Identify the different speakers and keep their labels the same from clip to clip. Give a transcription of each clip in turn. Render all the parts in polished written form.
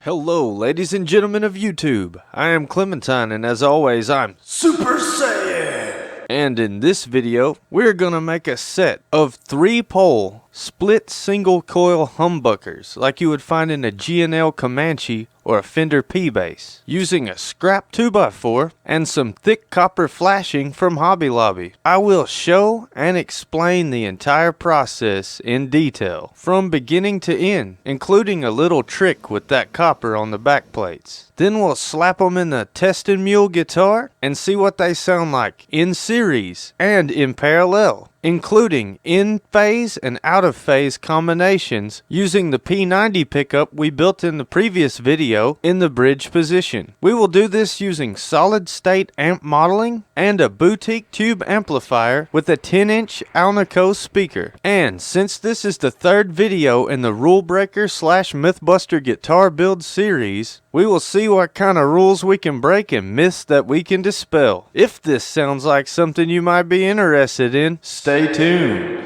Speaker 1: Hello, ladies and gentlemen of YouTube. I am Clementine, and as always, I'm Super Saiyan! And in this video, we're gonna make a set of 3-pole, split single coil humbuckers like you would find in a G&L Comanche or a Fender P-Bass, using a scrap 2x4 and some thick copper flashing from Hobby Lobby. I will show and explain the entire process in detail, from beginning to end, including a little trick with that copper on the back plates. Then we'll slap them in the testing mule guitar and see what they sound like in series and in parallel, including in-phase and out-of-phase combinations using the P90 pickup we built in the previous video in the bridge position. We will do this using solid-state amp modeling and a boutique tube amplifier with a 10-inch Alnico speaker. And since this is the third video in the Rule Breaker / Mythbuster guitar build series, we will see what kind of rules we can break and myths that we can dispel. If this sounds like something you might be interested in, stay tuned.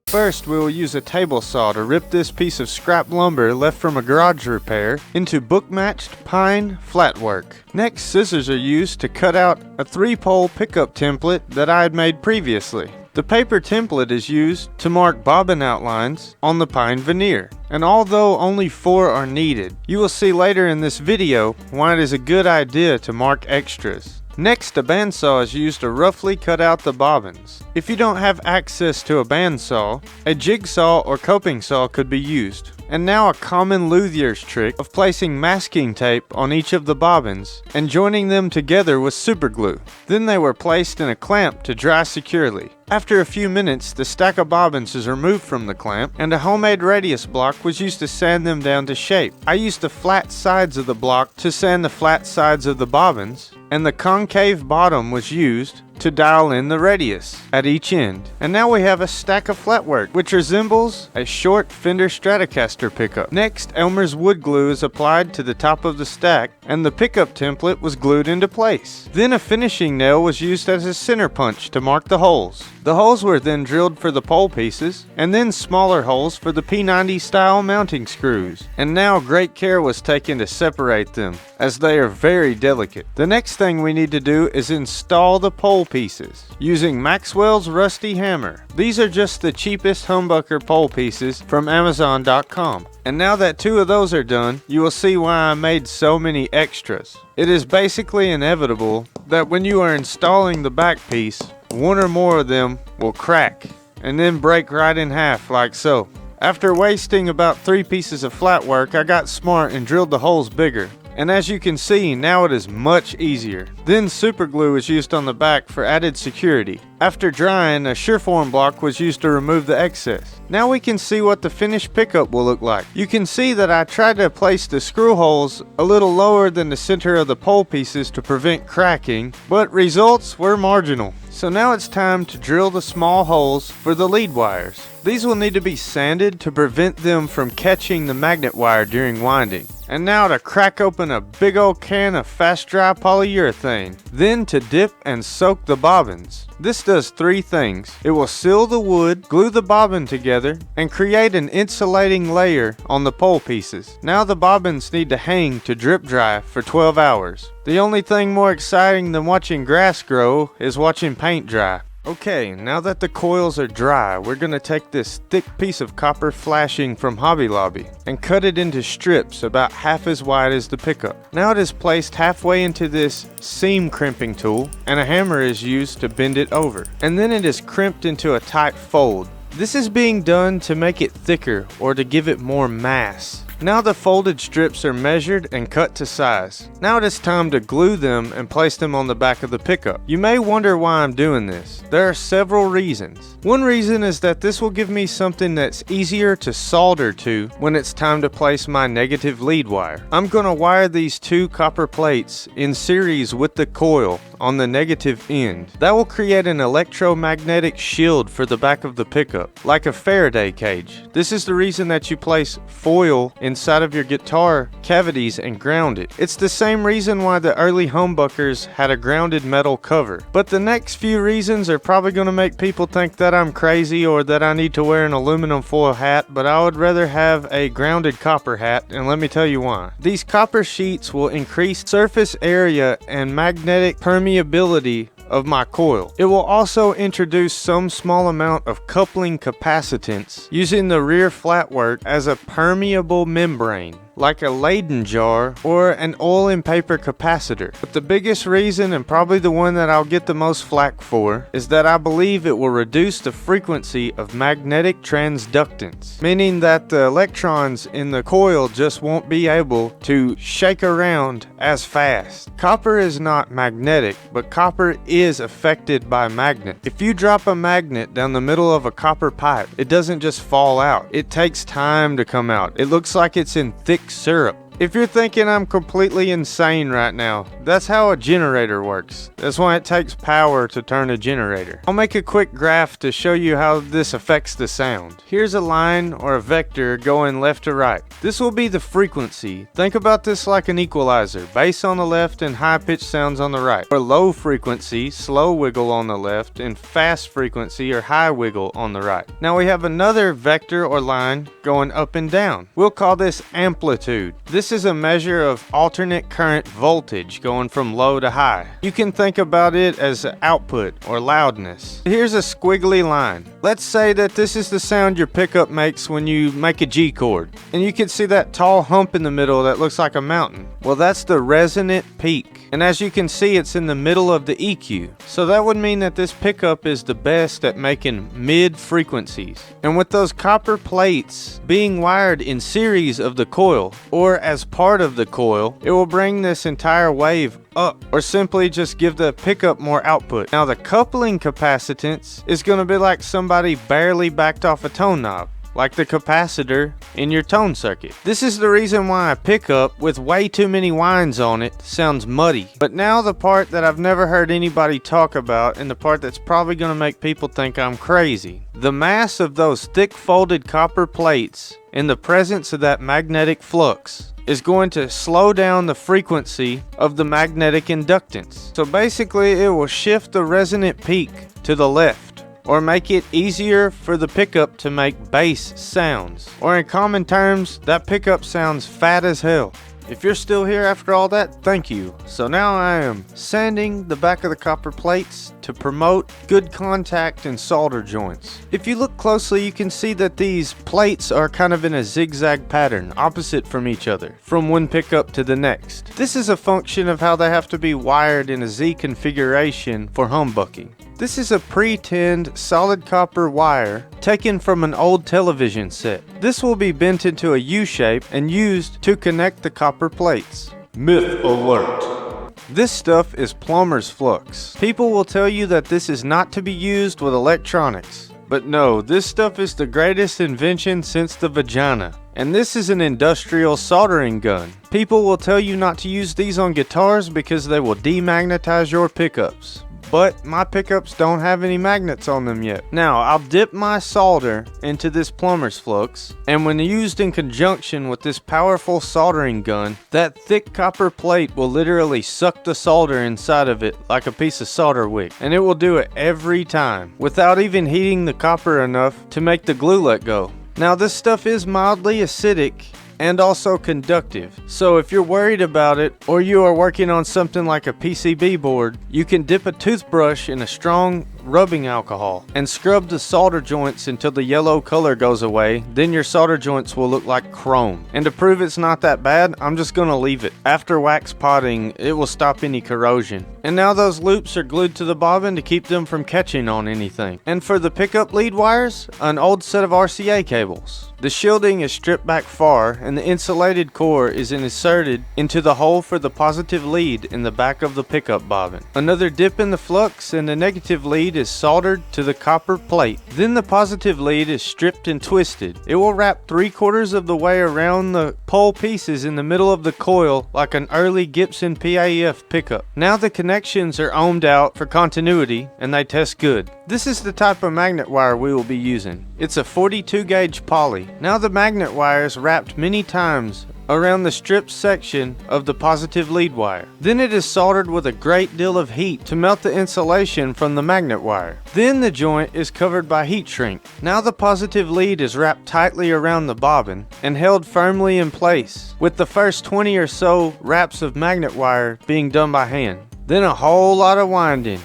Speaker 1: First, we will use a table saw to rip this piece of scrap lumber left from a garage repair into book-matched pine flatwork. Next, scissors are used to cut out a 3-pole pickup template that I had made previously. The paper template is used to mark bobbin outlines on the pine veneer, and although only 4 are needed, you will see later in this video why it is a good idea to mark extras. Next, a bandsaw is used to roughly cut out the bobbins. If you don't have access to a bandsaw, a jigsaw or coping saw could be used. And now a common luthier's trick of placing masking tape on each of the bobbins and joining them together with super glue. Then they were placed in a clamp to dry securely. After a few minutes, the stack of bobbins is removed from the clamp, and a homemade radius block was used to sand them down to shape. I used the flat sides of the block to sand the flat sides of the bobbins, and the concave bottom was used to dial in the radius at each end. And now we have a stack of flatwork, which resembles a short Fender Stratocaster pickup. Next, Elmer's wood glue is applied to the top of the stack, and the pickup template was glued into place. Then a finishing nail was used as a center punch to mark the holes. The holes were then drilled for the pole pieces, and then smaller holes for the P90 style mounting screws. And now great care was taken to separate them, as they are very delicate. The next thing we need to do is install the pole pieces using Maxwell's Rusty Hammer. These are just the cheapest humbucker pole pieces from Amazon.com. And now that 2 of those are done, you will see why I made so many extras. It is basically inevitable that when you are installing the back piece, 1 or more of them will crack and then break right in half like so. After wasting about 3 pieces of flat work, I got smart and drilled the holes bigger. And as you can see, now it is much easier. Then super glue is used on the back for added security. After drying, a Surform block was used to remove the excess. Now we can see what the finished pickup will look like. You can see that I tried to place the screw holes a little lower than the center of the pole pieces to prevent cracking, but results were marginal. So now it's time to drill the small holes for the lead wires. These will need to be sanded to prevent them from catching the magnet wire during winding. And now to crack open a big old can of fast dry polyurethane. Then to dip and soak the bobbins. This does 3 things. It will seal the wood, glue the bobbin together, and create an insulating layer on the pole pieces. Now the bobbins need to hang to drip dry for 12 hours. The only thing more exciting than watching grass grow is watching paint dry. Okay, now that the coils are dry, we're going to take this thick piece of copper flashing from Hobby Lobby and cut it into strips about half as wide as the pickup. Now it is placed halfway into this seam crimping tool, and a hammer is used to bend it over. And then it is crimped into a tight fold. This is being done to make it thicker or to give it more mass. Now the folded strips are measured and cut to size. Now it is time to glue them and place them on the back of the pickup. You may wonder why I'm doing this. There are several reasons. One reason is that this will give me something that's easier to solder to when it's time to place my negative lead wire. I'm going to wire these 2 copper plates in series with the coil on the negative end. That will create an electromagnetic shield for the back of the pickup, like a Faraday cage. This is the reason that you place foil inside of your guitar cavities and ground it. It's the same reason why the early humbuckers had a grounded metal cover. But the next few reasons are probably going to make people think that I'm crazy or that I need to wear an aluminum foil hat, but I would rather have a grounded copper hat, and let me tell you why. These copper sheets will increase surface area and magnetic permeability of my coil. It will also introduce some small amount of coupling capacitance using the rear flatwork as a permeable membrane, like a Leyden jar or an oil and paper capacitor. But the biggest reason, and probably the one that I'll get the most flack for, is that I believe it will reduce the frequency of magnetic transductance, meaning that the electrons in the coil just won't be able to shake around as fast. Copper is not magnetic, but copper is affected by magnets. If you drop a magnet down the middle of a copper pipe, it doesn't just fall out. It takes time to come out. It looks like it's in thick syrup. If you're thinking I'm completely insane right now, that's how a generator works. That's why it takes power to turn a generator. I'll make a quick graph to show you how this affects the sound. Here's a line or a vector going left to right. This will be the frequency. Think about this like an equalizer. Bass on the left and high-pitched sounds on the right. Or low frequency, slow wiggle on the left, and fast frequency or high wiggle on the right. Now we have another vector or line going up and down. We'll call this amplitude. This is a measure of alternate current voltage going from low to high. You can think about it as output or loudness. Here's a squiggly line. Let's say that this is the sound your pickup makes when you make a G chord. And you can see that tall hump in the middle that looks like a mountain. Well, that's the resonant peak. And as you can see, it's in the middle of the EQ. So that would mean that this pickup is the best at making mid frequencies. And with those copper plates being wired in series of the coil, or as part of the coil, it will bring this entire wave up, or simply just give the pickup more output. Now the coupling capacitance is going to be like somebody barely backed off a tone knob, like the capacitor in your tone circuit. This is the reason why a pickup with way too many winds on it sounds muddy. But now the part that I've never heard anybody talk about, and the part that's probably going to make people think I'm crazy. The mass of those thick folded copper plates in the presence of that magnetic flux is going to slow down the frequency of the magnetic inductance. So basically it will shift the resonant peak to the left, or make it easier for the pickup to make bass sounds. Or in common terms, that pickup sounds fat as hell. If you're still here after all that, thank you. So now I am sanding the back of the copper plates to promote good contact and solder joints. If you look closely, you can see that these plates are kind of in a zigzag pattern, opposite from each other, from one pickup to the next. This is a function of how they have to be wired in a Z configuration for humbucking. This is a pre-tinned solid copper wire taken from an old television set. This will be bent into a U shape and used to connect the copper plates. Myth alert. This stuff is plumber's flux. People will tell you that this is not to be used with electronics. But no, this stuff is the greatest invention since the vagina. And this is an industrial soldering gun. People will tell you not to use these on guitars because they will demagnetize your pickups. But my pickups don't have any magnets on them yet. Now, I'll dip my solder into this plumber's flux, and when used in conjunction with this powerful soldering gun, that thick copper plate will literally suck the solder inside of it like a piece of solder wick. And it will do it every time, without even heating the copper enough to make the glue let go. Now, this stuff is mildly acidic and also conductive. So if you're worried about it, or you are working on something like a PCB board, you can dip a toothbrush in a strong rubbing alcohol and scrub the solder joints until the yellow color goes away. Then your solder joints will look like chrome. And to prove it's not that bad, I'm just gonna leave it. After wax potting, it will stop any corrosion. And now those loops are glued to the bobbin to keep them from catching on anything. And for the pickup lead wires, an old set of RCA cables. The shielding is stripped back far, and the insulated core is inserted into the hole for the positive lead in the back of the pickup bobbin. Another dip in the flux, and the negative lead is soldered to the copper plate. Then the positive lead is stripped and twisted. It will wrap 3/4 of the way around the pole pieces in the middle of the coil like an early Gibson PAF pickup. Now the connections are ohmed out for continuity and they test good. This is the type of magnet wire we will be using. It's a 42 gauge poly. Now the magnet wire is wrapped many times around the stripped section of the positive lead wire. Then it is soldered with a great deal of heat to melt the insulation from the magnet wire. Then the joint is covered by heat shrink. Now the positive lead is wrapped tightly around the bobbin and held firmly in place, with the first 20 or so wraps of magnet wire being done by hand. Then a whole lot of winding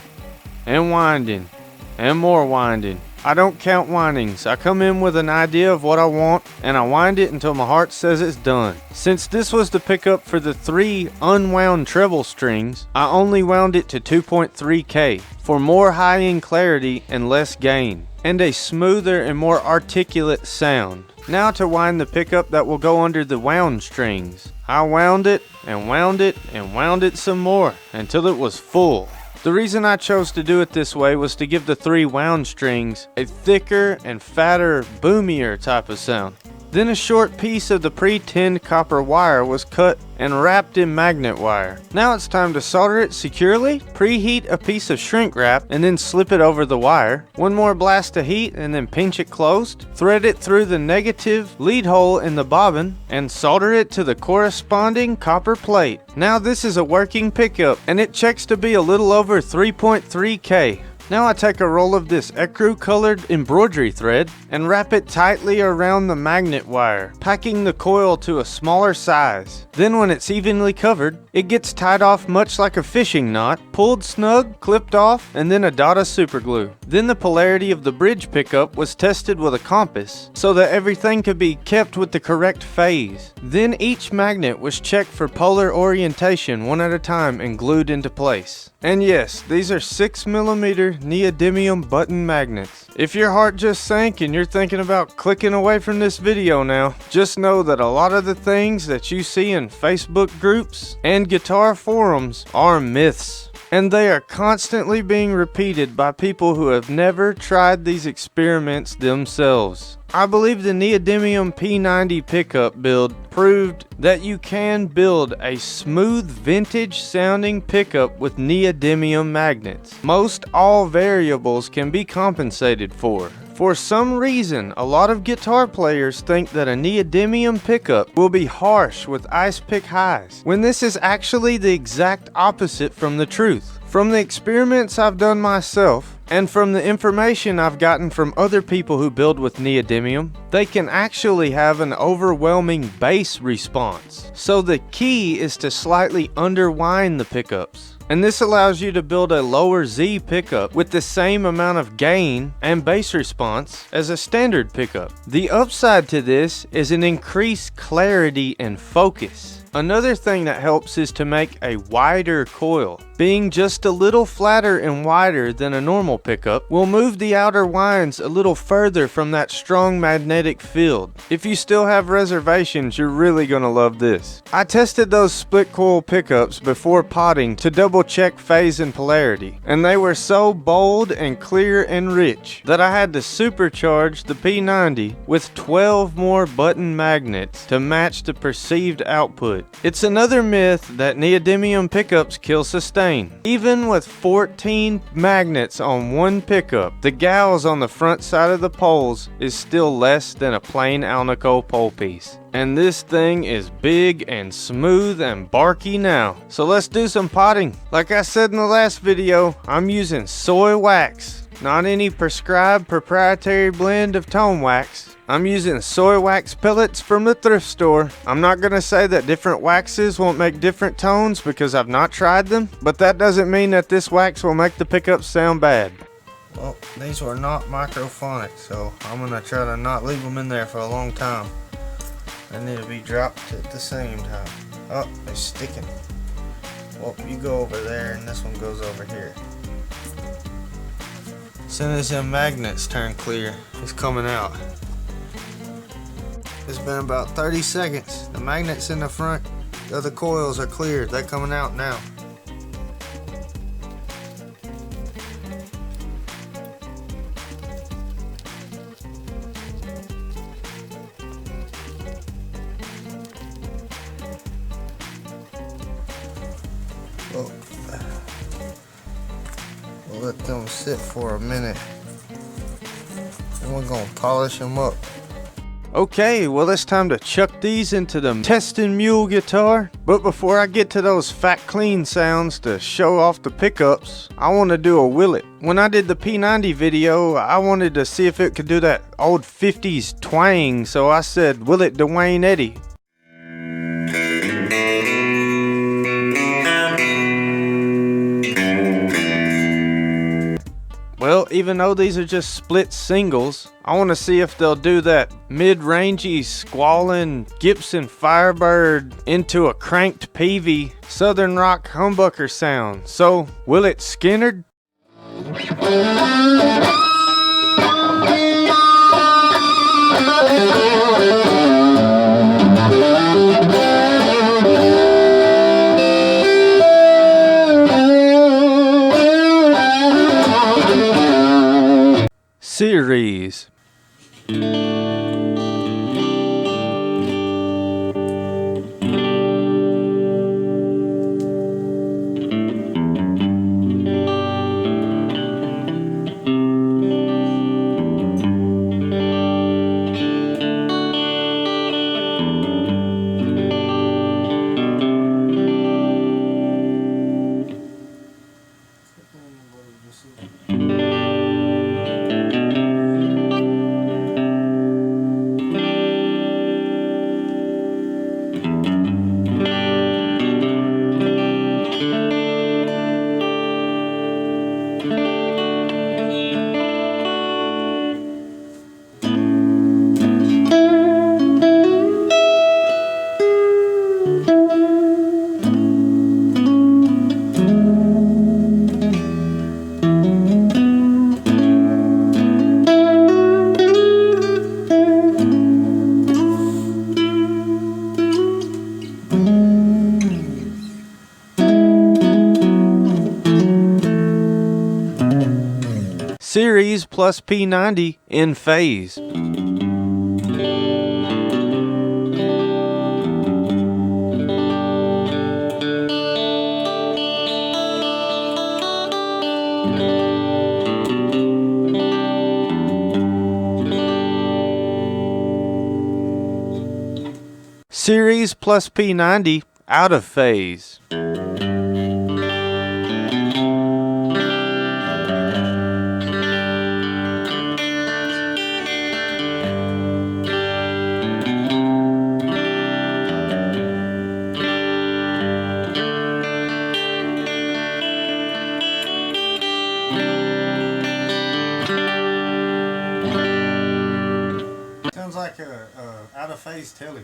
Speaker 1: and winding and more winding. I don't count windings. I come in with an idea of what I want and I wind it until my heart says it's done. Since this was the pickup for the 3 unwound treble strings, I only wound it to 2.3K for more high-end clarity and less gain, and a smoother and more articulate sound. Now to wind the pickup that will go under the wound strings. I wound it and wound it and wound it some more until it was full. The reason I chose to do it this way was to give the 3 wound strings a thicker and fatter, boomier type of sound. Then a short piece of the pre-tinned copper wire was cut and wrapped in magnet wire. Now it's time to solder it securely. Preheat a piece of shrink wrap and then slip it over the wire. One more blast of heat and then pinch it closed. Thread it through the negative lead hole in the bobbin and solder it to the corresponding copper plate. Now this is a working pickup and it checks to be a little over 3.3K. Now I take a roll of this ecru colored embroidery thread and wrap it tightly around the magnet wire, packing the coil to a smaller size. Then when it's evenly covered, it gets tied off much like a fishing knot, pulled snug, clipped off, and then a dot of super glue. Then the polarity of the bridge pickup was tested with a compass so that everything could be kept with the correct phase. Then each magnet was checked for polar orientation one at a time and glued into place. And yes, these are 6mm neodymium button magnets. If your heart just sank and you're thinking about clicking away from this video now, just know that a lot of the things that you see in Facebook groups and guitar forums are myths. And they are constantly being repeated by people who have never tried these experiments themselves. I believe the neodymium P90 pickup build proved that you can build a smooth vintage sounding pickup with neodymium magnets. Most all variables can be compensated for. For some reason, a lot of guitar players think that a neodymium pickup will be harsh with ice pick highs, when this is actually the exact opposite from the truth. From the experiments I've done myself, and from the information I've gotten from other people who build with neodymium, they can actually have an overwhelming bass response. So the key is to slightly underwind the pickups. And this allows you to build a lower Z pickup with the same amount of gain and bass response as a standard pickup. The upside to this is an increased clarity and focus. Another thing that helps is to make a wider coil. Being just a little flatter and wider than a normal pickup will move the outer winds a little further from that strong magnetic field. If you still have reservations, you're really gonna love this. I tested those split coil pickups before potting to double check phase and polarity, and they were so bold and clear and rich that I had to supercharge the P90 with 12 more button magnets to match the perceived output. It's another myth that neodymium pickups kill sustain. Even with 14 magnets on one pickup, the gauge on the front side of the poles is still less than a plain Alnico pole piece. And this thing is big and smooth and barky now. So let's do some potting. Like I said in the last video, I'm using soy wax, not any prescribed proprietary blend of tone wax. I'm using soy wax pellets from the thrift store. I'm not going to say that different waxes won't make different tones because I've not tried them, but that doesn't mean that this wax will make the pickups sound bad. Well, these were not microphonic, so I'm going to try to not leave them in there for a long time. They need to be dropped at the same time. Oh, they're sticking. Well, you go over there and this one goes over here. As soon as them magnets turn clear, it's coming out. It's been about 30 seconds. The magnets in the front, the other coils are cleared. They're coming out now. Let them sit for a minute. And we're gonna polish them up. Okay, well it's time to chuck these into the testing mule guitar. But before I get to those fat clean sounds to show off the pickups, I want to do a Willet. When I did the P90 video, I wanted to see if it could do that old 50s twang, so I said Willet Dwayne Eddy. Well, even though these are just split singles, I want to see if they'll do that mid-rangey, squalling Gibson Firebird into a cranked Peavey Southern Rock humbucker sound. So, will it Skinnerd? Series. Series plus P90 in phase. Series plus P90 out of phase. Sounds like a out of phase telly.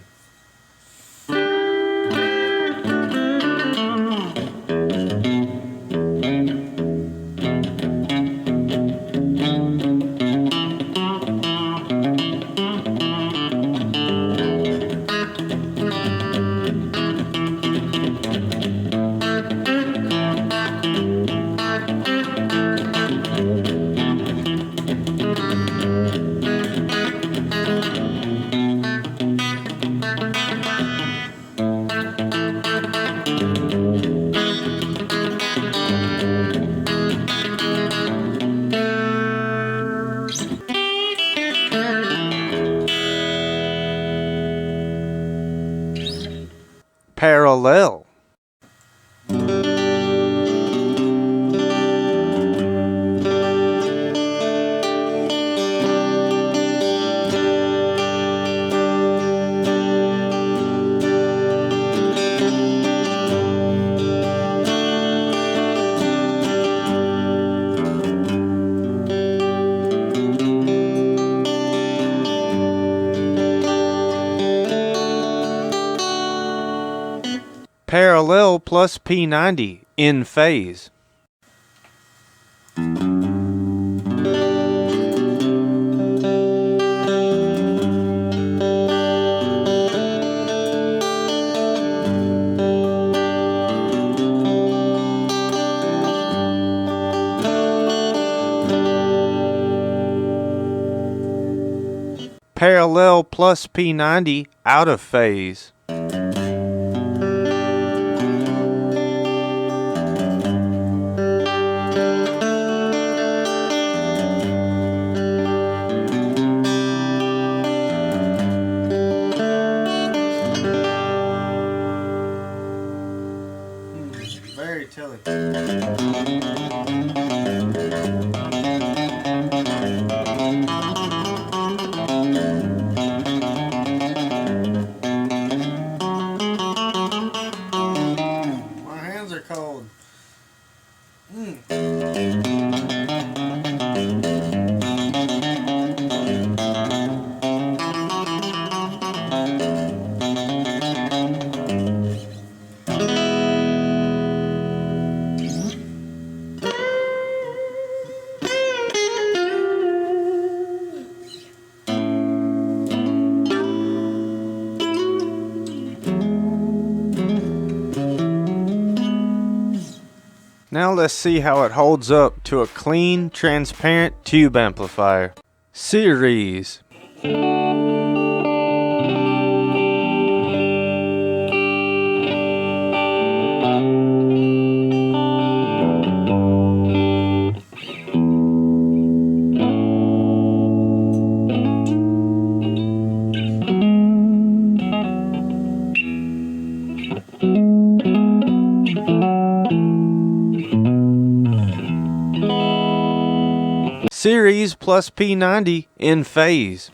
Speaker 1: Parallel. Parallel plus P90 in phase. Parallel plus P90 out of phase. Now let's see how it holds up to a clean, transparent tube amplifier. Series. Series plus P90 in phase.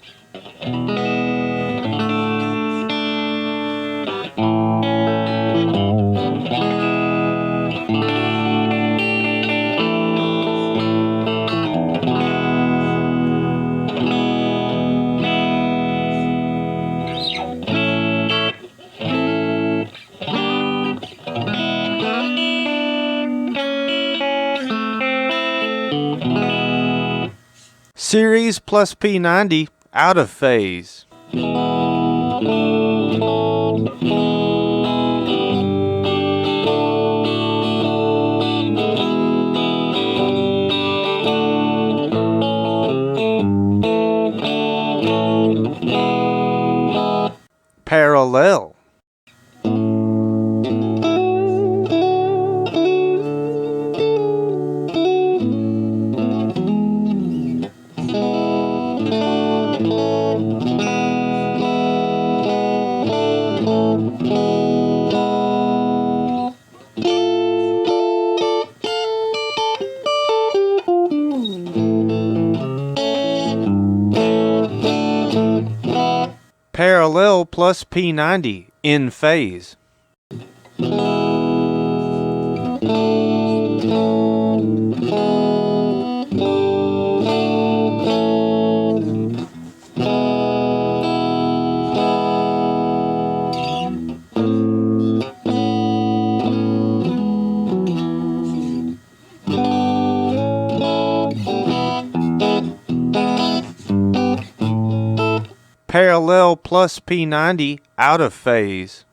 Speaker 1: Series plus P90 out of phase. Parallel. Parallel plus P90 in phase. Parallel plus P90 out of phase.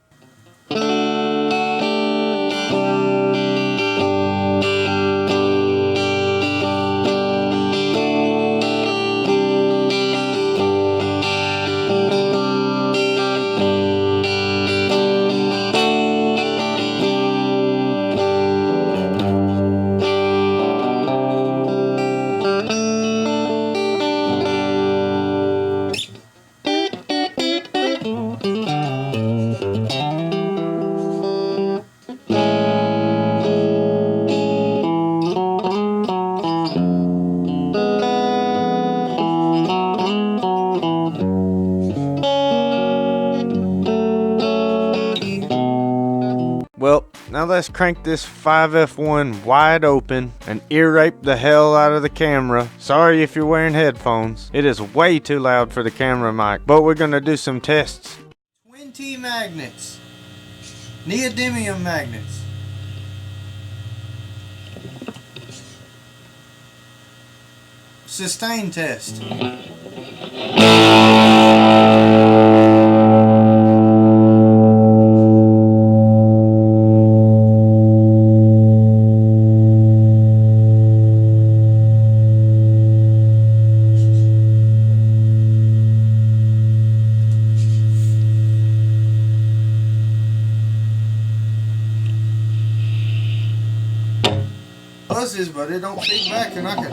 Speaker 1: Well, now let's crank this 5F1 wide open and ear rape the hell out of the camera. Sorry if you're wearing headphones. It is way too loud for the camera mic, but we're gonna do some tests. Twin T magnets. Neodymium magnets. Sustain test. Buzzes, but it don't feedback, and I can.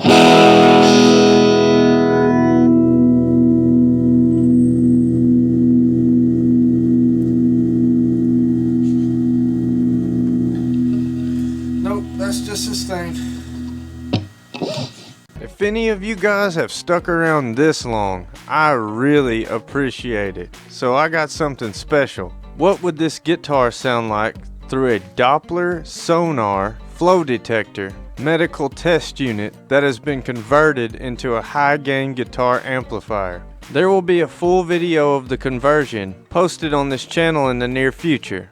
Speaker 1: Nope, that's just sustained. If any of you guys have stuck around this long, I really appreciate it. So I got something special. What would this guitar sound like through a Doppler sonar flow detector medical test unit that has been converted into a high gain guitar amplifier? There will be a full video of the conversion posted on this channel in the near future.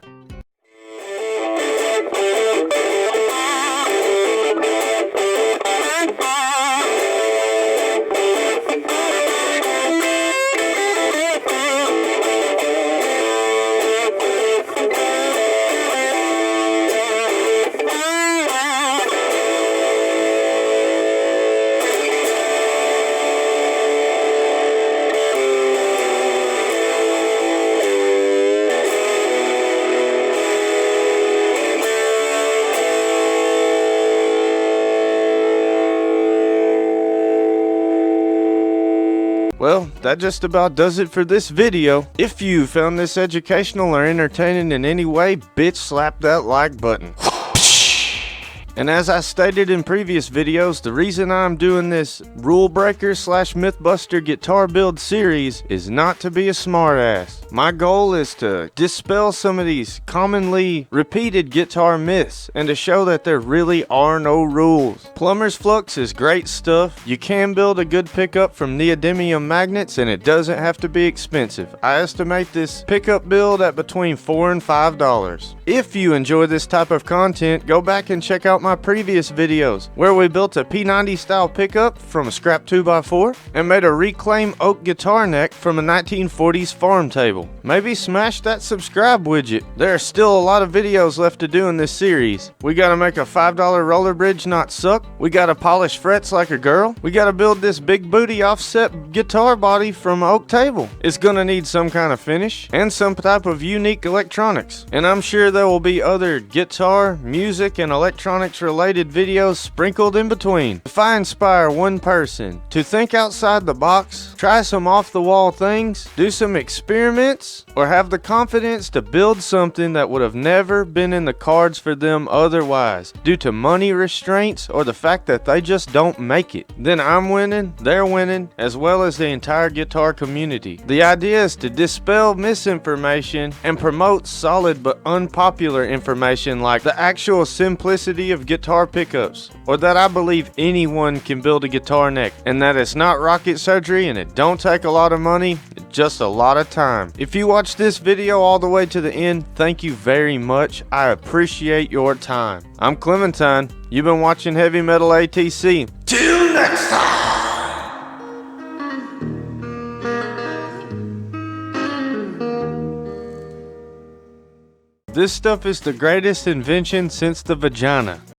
Speaker 1: that just about does it for this video. If you found this educational or entertaining in any way, bitch slap that like button. And as I stated in previous videos, the reason I'm doing this rule breaker / Mythbuster guitar build series is not to be a smartass. My goal is to dispel some of these commonly repeated guitar myths and to show that there really are no rules. Plumber's flux is great stuff. You can build a good pickup from neodymium magnets and it doesn't have to be expensive. I estimate this pickup build at between $4 and $5. If you enjoy this type of content, go back and check out my previous videos where we built a P90 style pickup from a scrap 2x4 and made a reclaimed oak guitar neck from a 1940s farm table. Maybe smash that subscribe widget. There are still a lot of videos left to do in this series. We gotta make a $5 roller bridge not suck. We gotta polish frets like a girl. We gotta build this big booty offset guitar body from an oak table. It's gonna need some kind of finish and some type of unique electronics. And I'm sure there will be other guitar, music, and electronics related videos sprinkled in between. If I inspire one person to think outside the box, try some off the wall things, do some experiments, or have the confidence to build something that would have never been in the cards for them otherwise due to money restraints or the fact that they just don't make it, then I'm winning, they're winning, as well as the entire guitar community. The idea is to dispel misinformation and promote solid but unpopular information like the actual simplicity of guitar pickups, or that I believe anyone can build a guitar neck, and that it's not rocket surgery and it don't take a lot of money, just a lot of time. If you watched this video all the way to the end, thank you very much. I appreciate your time. I'm Clementine. You've been watching Heavy Metal ATC. Till next time! This stuff is the greatest invention since the vagina.